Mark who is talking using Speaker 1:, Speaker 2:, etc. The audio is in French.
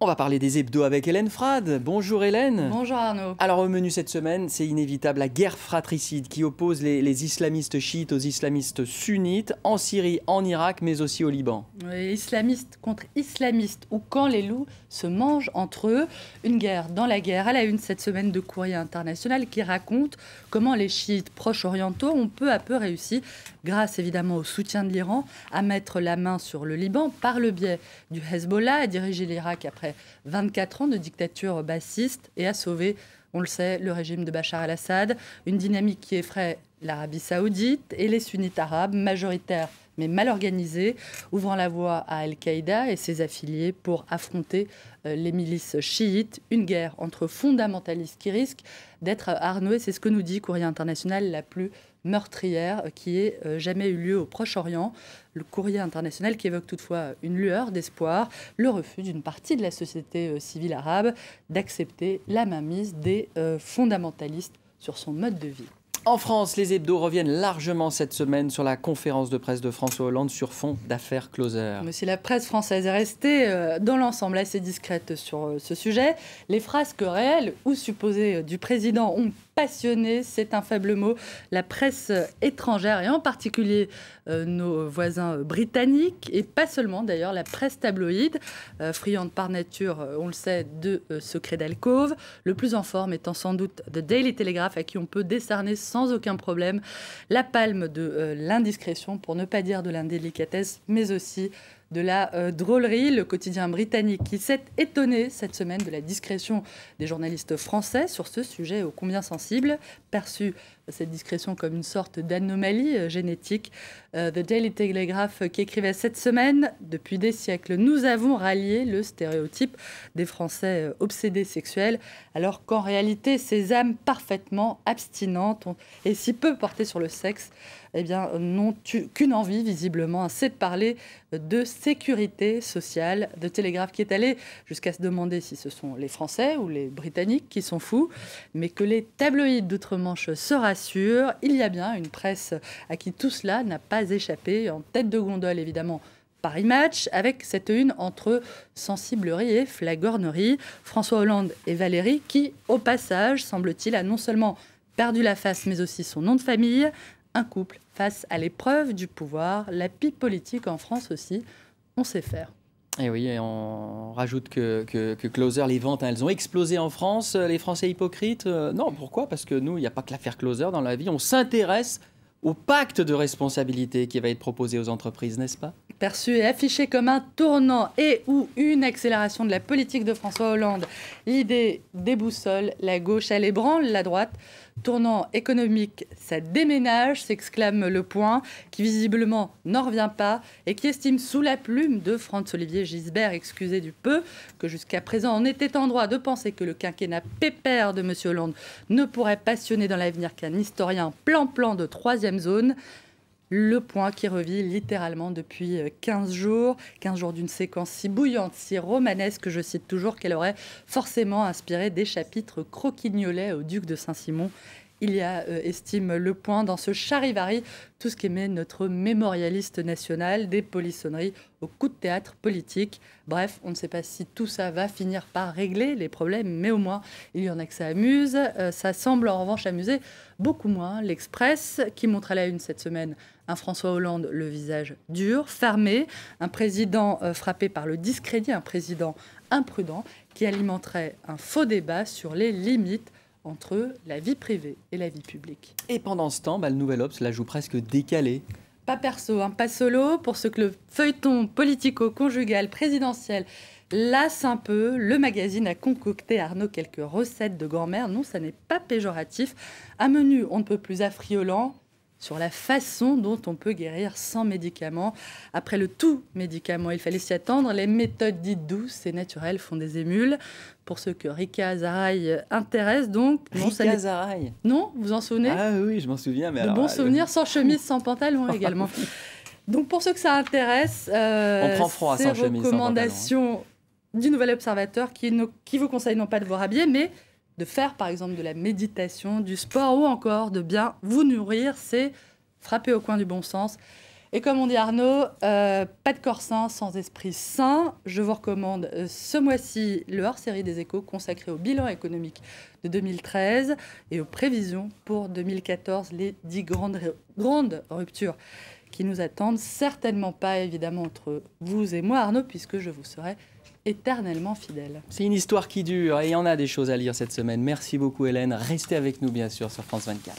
Speaker 1: On va parler des hebdos avec Hélène Frade. Bonjour Hélène.
Speaker 2: Bonjour Arnaud.
Speaker 1: Alors au menu cette semaine, c'est inévitable, la guerre fratricide qui oppose les islamistes chiites aux islamistes sunnites en Syrie, en Irak, mais aussi au Liban.
Speaker 2: Oui, islamistes contre islamistes, ou quand les loups se mangent entre eux. Une guerre dans la guerre, à la une cette semaine de Courrier International qui raconte comment les chiites proches orientaux ont peu à peu réussi, grâce évidemment au soutien de l'Iran, à mettre la main sur le Liban par le biais du Hezbollah, à diriger l'Irak après 24 ans de dictature bassiste et à sauver, on le sait, le régime de Bachar el-Assad. Une dynamique qui effraie l'Arabie saoudite et les sunnites arabes, majoritaires mais mal organisés, ouvrant la voie à Al-Qaïda et ses affiliés pour affronter les milices chiites. Une guerre entre fondamentalistes qui risque d'être, Arnaud, et c'est ce que nous dit Courrier International, la plus meurtrière qui ait jamais eu lieu au Proche-Orient. Le Courrier International qui évoque toutefois une lueur d'espoir, le refus d'une partie de la société civile arabe d'accepter la mainmise des fondamentalistes sur son mode de vie.
Speaker 1: En France, les hebdos reviennent largement cette semaine sur la conférence de presse de François Hollande sur fond d'affaires Closer.
Speaker 2: Mais si la presse française est restée dans l'ensemble assez discrète sur ce sujet, les frasques réelles ou supposées du président ont passionné, c'est un faible mot, la presse étrangère et en particulier nos voisins britanniques et pas seulement d'ailleurs la presse tabloïde, friande par nature, on le sait, de secrets d'alcôve, le plus en forme étant sans doute The Daily Telegraph à qui on peut décerner sans aucun problème la palme de l'indiscrétion, pour ne pas dire de l'indélicatesse, mais aussi de la drôlerie. Le quotidien britannique qui s'est étonné cette semaine de la discrétion des journalistes français sur ce sujet ô combien sensible, perçu cette discrétion comme une sorte d'anomalie génétique. The Daily Telegraph qui écrivait cette semaine, depuis des siècles, nous avons rallié le stéréotype des Français obsédés sexuels, alors qu'en réalité, ces âmes parfaitement abstinentes et si peu portées sur le sexe, eh bien, n'ont qu'une envie, visiblement, c'est de parler de sécurité sociale. The Telegraph qui est allé jusqu'à se demander si ce sont les Français ou les Britanniques qui sont fous, mais que les tabloïds d'outre-Manche se rassurent. Il y a bien une presse à qui tout cela n'a pas échappé. En tête de gondole, évidemment, Paris Match, avec cette une entre sensiblerie et flagornerie. François Hollande et Valérie qui, au passage, semble-t-il, a non seulement perdu la face, mais aussi son nom de famille. Un couple face à l'épreuve du pouvoir. La pipe politique en France aussi, on sait faire.
Speaker 1: Et oui, et on rajoute que Closer, les ventes, hein, elles ont explosé en France. Les Français hypocrites, non, pourquoi? Parce que nous, il n'y a pas que l'affaire Closer dans la vie. On s'intéresse au pacte de responsabilité qui va être proposé aux entreprises, n'est-ce pas?
Speaker 2: Perçu et affiché comme un tournant et ou une accélération de la politique de François Hollande, l'idée déboussole la gauche à l'ébranle, la droite. Tournant économique, ça déménage, s'exclame Le Point, qui visiblement n'en revient pas et qui estime sous la plume de Franz-Olivier Gisbert, excusez du peu, que jusqu'à présent on était en droit de penser que le quinquennat pépère de M. Hollande ne pourrait passionner dans l'avenir qu'un historien plan-plan de troisième zone. Le Point qui revit littéralement depuis 15 jours d'une séquence si bouillante, si romanesque, je cite toujours, qu'elle aurait forcément inspiré des chapitres croquignolets au duc de Saint-Simon. Il y a, estime Le Point, dans ce charivari, tout ce qu'aimait notre mémorialiste national, des polissonneries au coup de théâtre politique. Bref, on ne sait pas si tout ça va finir par régler les problèmes, mais au moins, il y en a que ça amuse. Ça semble en revanche amuser beaucoup moins l'Express, qui montre à la une cette semaine un François Hollande, le visage dur, fermé, un président frappé par le discrédit, un président imprudent, qui alimenterait un faux débat sur les limites entre la vie privée et la vie publique.
Speaker 1: Et pendant ce temps, le Nouvel Obs la joue presque décalée.
Speaker 2: Pas perso, hein, pas solo, pour ce que le feuilleton politico-conjugal présidentiel lasse un peu. Le magazine a concocté, Arnaud, quelques recettes de grand-mère. Non, ça n'est pas péjoratif. Un menu on ne peut plus affriolant sur la façon dont on peut guérir sans médicaments. Après le tout médicament, il fallait s'y attendre. Les méthodes dites douces et naturelles font des émules. Pour ceux que Rika Hazaraï intéresse, donc...
Speaker 1: Rika Hazaraï.
Speaker 2: Non, vous en souvenez?
Speaker 1: Ah oui, je m'en souviens. Mais
Speaker 2: de bons souvenirs, sans chemise, sans pantalon également. Donc pour ceux que ça intéresse,
Speaker 1: on prend froid sans chemise, sans
Speaker 2: recommandations du Nouvel Observateur qui vous conseille non pas de vous rhabiller, mais de faire par exemple de la méditation, du sport ou encore de bien vous nourrir, c'est frapper au coin du bon sens. Et comme on dit Arnaud, pas de corps sain sans esprit sain. Je vous recommande ce mois-ci le hors-série des Échos consacré au bilan économique de 2013 et aux prévisions pour 2014, les 10 grandes ruptures qui nous attendent. Certainement pas évidemment entre vous et moi Arnaud, puisque je vous serai éternellement fidèle.
Speaker 1: C'est une histoire qui dure et il y en a des choses à lire cette semaine. Merci beaucoup Hélène. Restez avec nous bien sûr sur France 24.